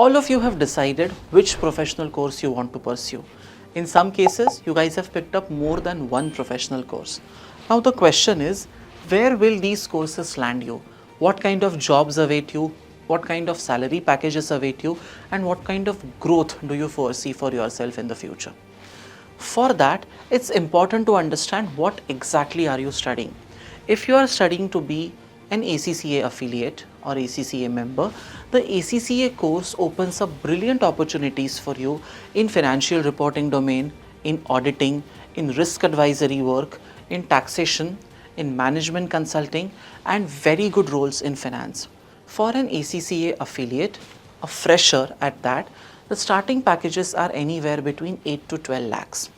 All of you have decided which professional course you want to pursue. In some cases, you guys have picked up more than one professional course. Now the question is, where will these courses land you? What kind of jobs await you? What kind of salary packages await you? And what kind of growth do you foresee for yourself in the future? For that, it's important to understand what exactly are you studying. If you are studying to be an ACCA affiliate or ACCA member, the ACCA course opens up brilliant opportunities for you in financial reporting domain, in auditing, in risk advisory work, in taxation, in management consulting, and very good roles in finance. For an ACCA affiliate, a fresher at that, the starting packages are anywhere between 8 to 12 lakhs.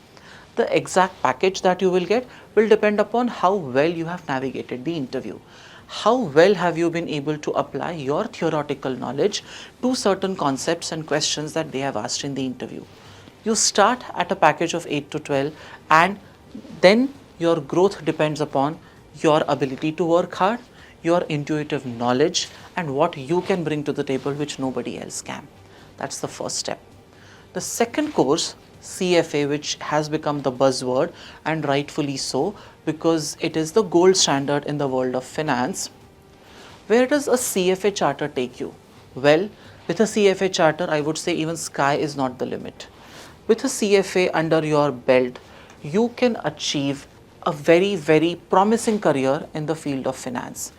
The exact package that you will get will depend upon how well you have navigated the interview. How well have you been able to apply your theoretical knowledge to certain concepts and questions that they have asked in the interview. You start at a package of 8 to 12, and then your growth depends upon your ability to work hard, your intuitive knowledge, and what you can bring to the table which nobody else can. That's the first step. The second course, CFA, which has become the buzzword, and rightfully so, because it is the gold standard in the world of finance. Where does a CFA charter take you? Well, with a CFA charter, I would say even sky is not the limit. With a CFA under your belt, you can achieve a very, very promising career in the field of finance.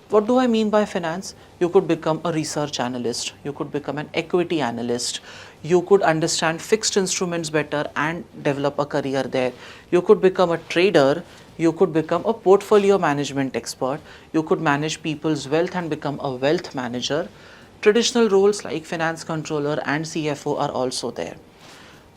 What do I mean by finance? You could become a research analyst, you could become an equity analyst, you could understand fixed instruments better and develop a career there. You could become a trader, you could become a portfolio management expert, you could manage people's wealth and become a wealth manager. Traditional roles like finance controller and CFO are also there.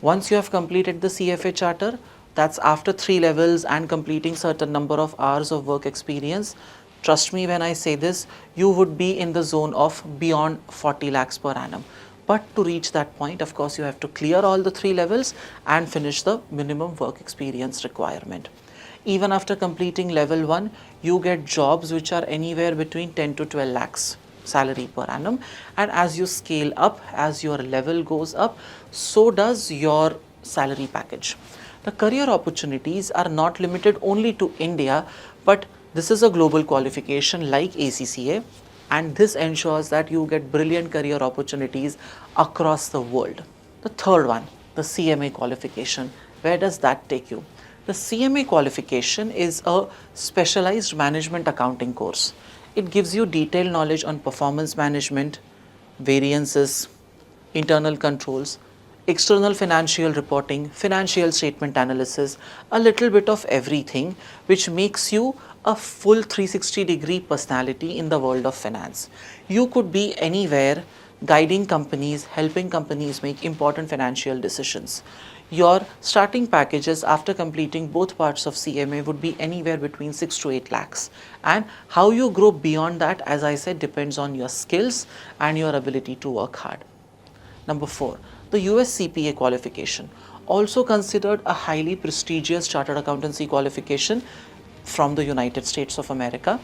Once you have completed the CFA charter, that's after 3 levels and completing certain number of hours of work experience. Trust me when I say this, you would be in the zone of beyond 40 lakhs per annum. But to reach that point, of course, you have to clear all the 3 levels and finish the minimum work experience requirement. Even after completing level 1, you get jobs which are anywhere between 10 to 12 lakhs salary per annum. And as you scale up, as your level goes up, so does your salary package. The career opportunities are not limited only to India, but this is a global qualification like ACCA, and this ensures that you get brilliant career opportunities across the world. The third one, the CMA qualification. Where does that take you? The CMA qualification is a specialized management accounting course. It gives you detailed knowledge on performance management, variances, internal controls, external financial reporting, financial statement analysis, a little bit of everything, which makes you a full 360-degree personality in the world of finance. You could be anywhere guiding companies, helping companies make important financial decisions. Your starting packages after completing both parts of CMA would be anywhere between 6 to 8 lakhs. And how you grow beyond that, as I said, depends on your skills and your ability to work hard. Number 4, the US CPA qualification, also considered a highly prestigious chartered accountancy qualification from the United States of America.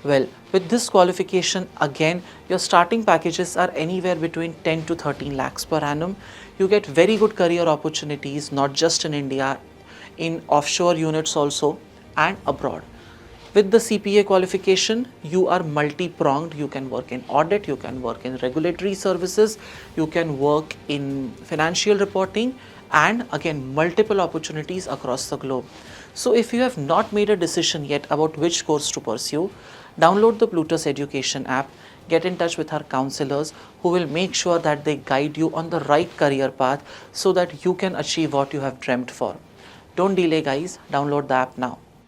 Well, with this qualification, again, your starting packages are anywhere between 10 to 13 lakhs per annum. You get very good career opportunities, not just in India, in offshore units also, and abroad. With the CPA qualification, you are multi-pronged. You can work in audit, you can work in regulatory services, you can work in financial reporting, and again, multiple opportunities across the globe. So if you have not made a decision yet about which course to pursue, download the Plutus education app, get in touch with our counselors who will make sure that they guide you on the right career path so that you can achieve what you have dreamt for. Don't delay, guys. Download the app now.